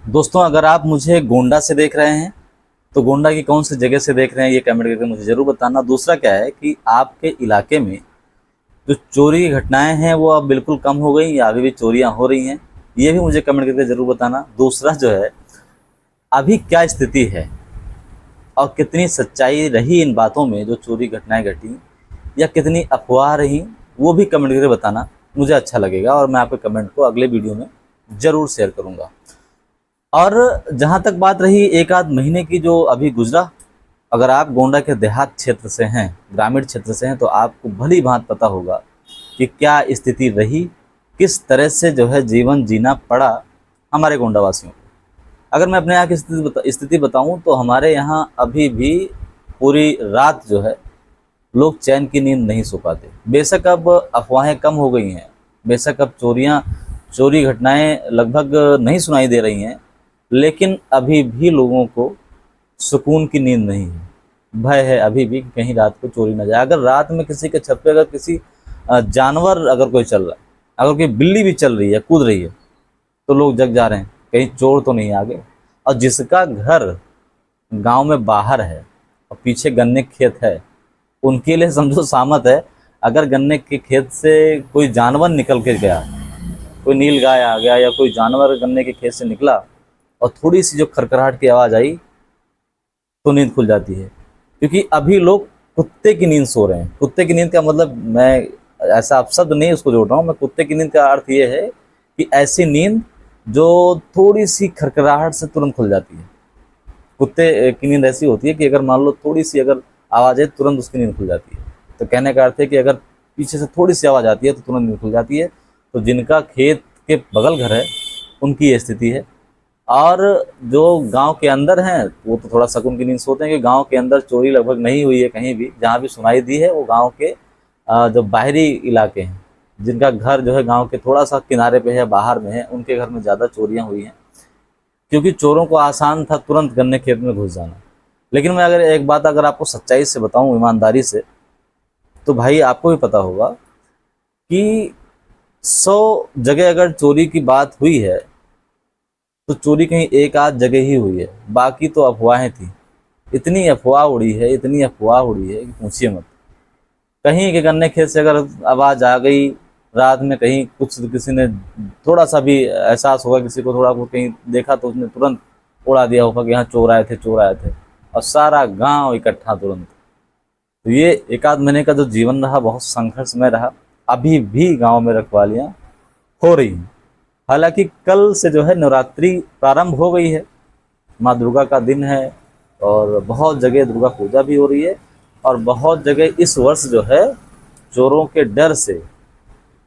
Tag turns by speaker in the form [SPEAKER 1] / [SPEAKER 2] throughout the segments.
[SPEAKER 1] दोस्तों, अगर आप मुझे गोंडा से देख रहे हैं तो गोंडा की कौन सी जगह से देख रहे हैं ये कमेंट करके मुझे ज़रूर बताना। दूसरा क्या है कि आपके इलाके में जो चोरी की घटनाएं हैं वो अब बिल्कुल कम हो गई या अभी भी चोरियां हो रही हैं, ये भी मुझे कमेंट करके ज़रूर बताना। दूसरा जो है, अभी क्या स्थिति है और कितनी सच्चाई रही इन बातों में जो चोरी घटनाएं घटी, या कितनी अफवाह रही, वो भी कमेंट करके बताना। मुझे अच्छा लगेगा और मैं आपके कमेंट को अगले वीडियो में ज़रूर शेयर करूँगा। और जहाँ तक बात रही एक आध महीने की जो अभी गुजरा, अगर आप गोंडा के देहात क्षेत्र से हैं, ग्रामीण क्षेत्र से हैं, तो आपको भली भांति पता होगा कि क्या स्थिति रही, किस तरह से जो है जीवन जीना पड़ा हमारे गोंडा वासियों को। अगर मैं अपने यहाँ की स्थिति बताऊँ तो हमारे यहाँ अभी भी पूरी रात जो है लोग चैन की नींद नहीं सो पाते। बेशक अब अफवाहें कम हो गई हैं, बेशक अब चोरी घटनाएं लगभग नहीं सुनाई दे रही हैं, लेकिन अभी भी लोगों को सुकून की नींद नहीं है। भय है अभी भी कि कहीं रात को चोरी न जाए। अगर रात में किसी के छत पे अगर किसी जानवर अगर कोई चल रहा है, अगर कोई बिल्ली भी चल रही है, कूद रही है, तो लोग जग जा रहे हैं कहीं चोर तो नहीं आ गए। और जिसका घर गांव में बाहर है और पीछे गन्ने खेत है, उनके लिए समझो सामत है। अगर गन्ने के खेत से कोई जानवर निकल के गया, कोई नील गाय आ गया या कोई जानवर गन्ने के खेत से निकला और थोड़ी सी जो खरखराहट की आवाज़ आई तो नींद खुल जाती है। क्योंकि अभी लोग कुत्ते की नींद सो रहे हैं। कुत्ते की नींद का मतलब, मैं ऐसा अपशब्द नहीं उसको जोड़ रहा हूँ, मैं कुत्ते की नींद का अर्थ ये है कि ऐसी नींद जो थोड़ी सी खरखराहट से तुरंत खुल जाती है। कुत्ते की नींद ऐसी होती है कि अगर मान लो थोड़ी सी अगर आवाज़ है तुरंत उसकी नींद खुल जाती है। तो कहने का अर्थ है कि अगर पीछे से थोड़ी सी आवाज़ आती है तो तुरंत नींद खुल जाती है। तो जिनका खेत के बगल घर है उनकी ये स्थिति है। और जो गांव के अंदर हैं वो तो थोड़ा सुकून की नींद सोते हैं कि गांव के अंदर चोरी लगभग नहीं हुई है कहीं भी। जहां भी सुनाई दी है वो गांव के जो बाहरी इलाके हैं, जिनका घर जो है गांव के थोड़ा सा किनारे पे है, बाहर में है, उनके घर में ज़्यादा चोरियां हुई हैं। क्योंकि चोरों को आसान था तुरंत गन्ने खेत में घुस जाना। लेकिन मैं अगर एक बात अगर आपको सच्चाई से बताऊं, ईमानदारी से, तो भाई आपको भी पता होगा कि 100 जगह अगर चोरी की बात हुई है तो चोरी कहीं एक आध जगह ही हुई है, बाकी तो अफवाहें थी। इतनी अफवाह उड़ी है, इतनी अफवाह उड़ी है कि पूछिए मत। कहीं के गन्ने खेत से अगर आवाज़ आ गई रात में, कहीं कुछ किसी ने थोड़ा सा भी एहसास होगा, किसी को थोड़ा बहुत कहीं देखा तो उसने तुरंत उड़ा दिया होगा कि यहाँ चोर आए थे, चोर आए थे, और सारा गांव इकट्ठा तुरंत। तो ये एक आध महीने का जो जीवन रहा बहुत संघर्षमय रहा। अभी भी गांव में रखवालियां हो रही हैं। हालांकि कल से जो है नवरात्रि प्रारंभ हो गई है, माँ दुर्गा का दिन है और बहुत जगह दुर्गा पूजा भी हो रही है। और बहुत जगह इस वर्ष जो है चोरों के डर से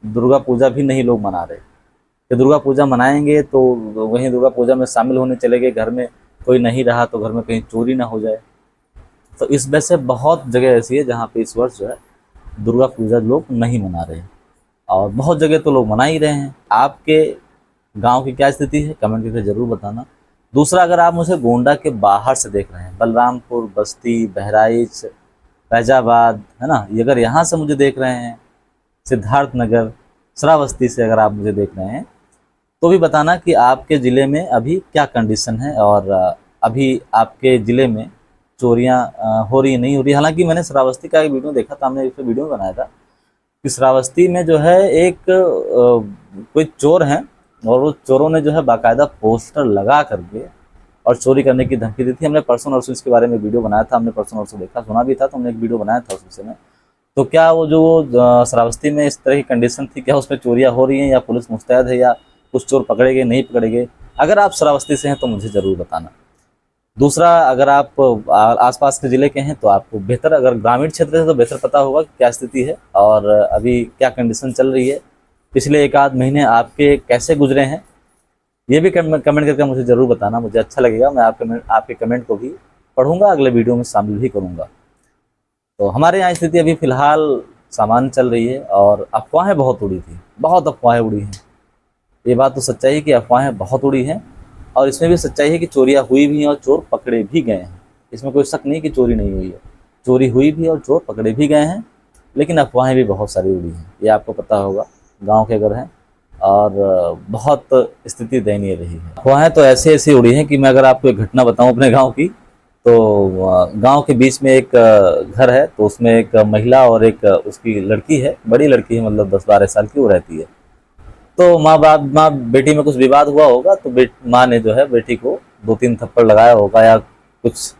[SPEAKER 1] दुर्गा पूजा भी नहीं लोग मना रहे कि दुर्गा पूजा मनाएंगे तो वहीं दुर्गा पूजा में शामिल होने चले गए, घर में कोई नहीं रहा तो घर में कहीं चोरी ना हो जाए। तो इस वजह से बहुत जगह ऐसी है जहाँ पे इस वर्ष जो है दुर्गा पूजा लोग नहीं मना रहे हैं, और बहुत जगह तो लोग मना ही रहे हैं। आपके गांव की क्या स्थिति है कमेंट करके ज़रूर बताना। दूसरा, अगर आप मुझे गोंडा के बाहर से देख रहे हैं, बलरामपुर, बस्ती, बहराइच, फैजाबाद, है ना, ये अगर यहाँ से मुझे देख रहे हैं, सिद्धार्थनगर, श्रावस्ती से अगर आप मुझे देख रहे हैं, तो भी बताना कि आपके ज़िले में अभी क्या कंडीशन है और अभी आपके ज़िले में चोरियां हो रही नहीं हो रही। हालांकि मैंने श्रावस्ती का एक वीडियो देखा था, हमने एक वीडियो बनाया था कि श्रावस्ती में जो है एक कोई चोर हैं और वो चोरों ने जो है बाकायदा पोस्टर लगा करके और चोरी करने की धमकी दी थी। हमने परसों नरसों इसके बारे में वीडियो बनाया था, हमने परसों नरसों देखा, सुना भी था, तो हमने एक वीडियो बनाया था उस समय। तो क्या वो जो श्रावस्ती में इस तरह की कंडीशन थी, क्या उसमें चोरियाँ हो रही हैं या पुलिस मुस्तैद है या कुछ चोर पकड़े गए नहीं पकड़े गए? अगर आप श्रावस्ती से हैं तो मुझे ज़रूर बताना। दूसरा, अगर आप आसपास के ज़िले के हैं तो आपको बेहतर, अगर ग्रामीण क्षेत्र है तो बेहतर पता होगा कि क्या स्थिति है और अभी क्या कंडीशन चल रही है, पिछले एक आध महीने आपके कैसे गुजरे हैं, ये भी कमेंट करके मुझे ज़रूर बताना। मुझे अच्छा लगेगा, मैं आपके कमेंट को भी पढ़ूंगा, अगले वीडियो में शामिल भी करूँगा। तो हमारे यहाँ स्थिति अभी फ़िलहाल सामान्य चल रही है और अफवाहें बहुत उड़ी थी, बहुत अफवाहें उड़ी हैं। ये बात तो सच्चाई है कि अफवाहें बहुत उड़ी हैं, और इसमें भी सच्चाई है कि चोरियां हुई भी हैं और चोर पकड़े भी गए हैं। इसमें कोई शक नहीं कि चोरी नहीं हुई है, चोरी हुई भी और चोर पकड़े भी गए हैं। लेकिन अफवाहें भी बहुत सारी उड़ी हैं, ये आपको पता होगा। गांव के अगर हैं और बहुत स्थिति दयनीय रही है। अफवाहें तो ऐसे ऐसी उड़ी हैं कि मैं अगर आपको एक घटना बताऊं अपने गांव की, तो गांव के बीच में एक घर है, तो उसमें एक महिला और एक उसकी लड़की है, बड़ी लड़की है, मतलब 10-12 साल की वो रहती है। तो माँ बेटी में कुछ विवाद हुआ होगा, तो माँ ने जो है बेटी को 2-3 थप्पड़ लगाया होगा या कुछ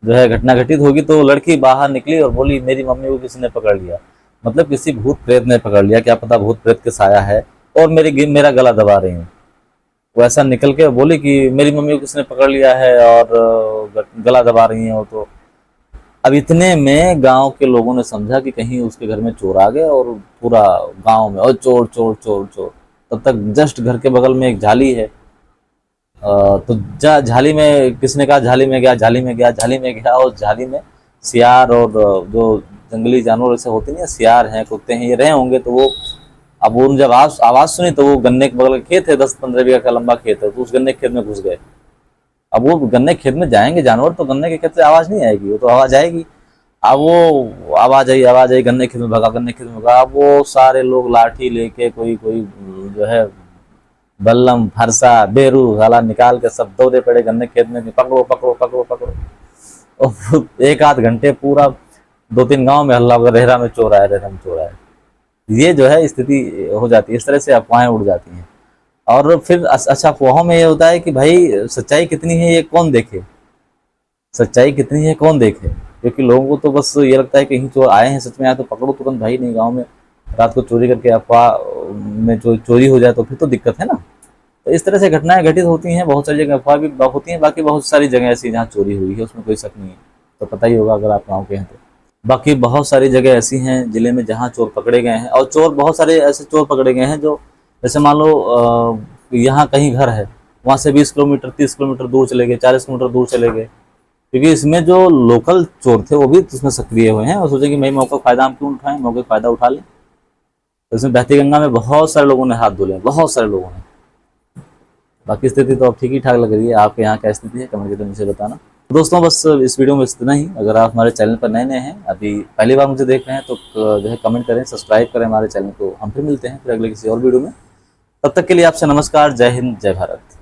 [SPEAKER 1] जो है घटना घटित होगी। तो लड़की बाहर निकली और बोली मेरी मम्मी को किसी ने पकड़ लिया, मतलब किसी भूत प्रेत ने पकड़ लिया, क्या पता भूत प्रेत के साया है, और मेरा गला दबा रही हूँ। वो ऐसा निकल के बोली कि मेरी मम्मी को किसने पकड़ लिया है और गला दबा रही है वो। तो अब इतने में गांव के लोगों ने समझा कि कहीं उसके घर में चोर आ गए, और पूरा गांव में और चोर चोर चोर चोर। तब तक जस्ट घर के बगल में एक झाली है, तो झाली में किसने कहा झाली में गया, झाली में गया, झाली में गया, और झाली में सियार और जो जंगली जानवर ऐसे होते नहीं, सियार हैं, कुत्ते हैं, ये रहे होंगे। तो वो अब वो जब आवाज सुनी, तो वो गन्ने के बगल का खेत है, 10-15 बीघा का लंबा खेत है, तो उस गन्ने के खेत में घुस गए। अब वो गन्ने के खेत में जाएंगे जानवर, तो गन्ने के खेत से आवाज नहीं आएगी, वो तो आवाज आएगी। अब वो आवाज आई, गन्ने के खेत में भगा, गन्ने के खेत में भगा। अब वो सारे लोग लाठी लेके, कोई कोई जो है बल्लम फरसा बेरू साला निकाल के सब दौड़े पड़े गन्ने खेत में, पकड़ो पकड़ो पकड़ो पकड़ो। और 1-8 घंटे पूरा 2-3 गांव में हल्ला होगा, रेहरा में चोर आया, रेहरा में चोर आया। ये जो है स्थिति हो जाती है, इस तरह से अफवाहें उड़ जाती हैं। और फिर अच्छा, अफवाहों में ये होता है कि भाई सच्चाई कितनी है ये कौन देखे, सच्चाई कितनी है कौन देखे, क्योंकि लोगों को तो बस ये लगता है कि कहीं चोर आए हैं, सच में आए तो पकड़ो तुरंत। भाई नहीं, गाँव में रात को चोरी करके अफवाह में चोरी हो जाए तो फिर तो दिक्कत है ना। तो इस तरह से घटनाएं घटित होती हैं, बहुत सारी जगह अफवाह भी होती हैं। बाकी बहुत सारी जगह ऐसी जहाँ चोरी हुई है, उसमें कोई शक नहीं है, तो पता ही होगा अगर आप गाँव के हैं तो। बाकी बहुत सारी जगह ऐसी हैं जिले में जहाँ चोर पकड़े गए हैं, और चोर बहुत सारे ऐसे चोर पकड़े गए हैं जो, जैसे मान लो यहाँ कहीं घर है, वहाँ से 20 किलोमीटर 30 किलोमीटर दूर चले गए, 40 किलोमीटर दूर चले गए, क्योंकि इसमें जो लोकल चोर थे वो भी इसमें सक्रिय हुए हैं और सोचे कि भाई मौका फ़ायदा हम क्यों उठाएं, मौके का फ़ायदा उठा लें। तो इसमें बहती गंगा में बहुत सारे लोगों ने हाथ धुले, बहुत सारे लोगों ने। बाकी स्थिति तो अब ठीक ही ठाक लग रही है। आपके यहाँ क्या स्थिति है, कमेंट करके मुझे बताना। तो दोस्तों बस इस वीडियो में इतना ही। अगर आप हमारे चैनल पर नए हैं, अभी पहली बार मुझे देख रहे हैं, तो जो है कमेंट करें, सब्सक्राइब करें हमारे चैनल को। हम फिर मिलते हैं फिर अगले किसी और वीडियो में। तब तक के लिए आपसे नमस्कार, जय हिंद, जय भारत।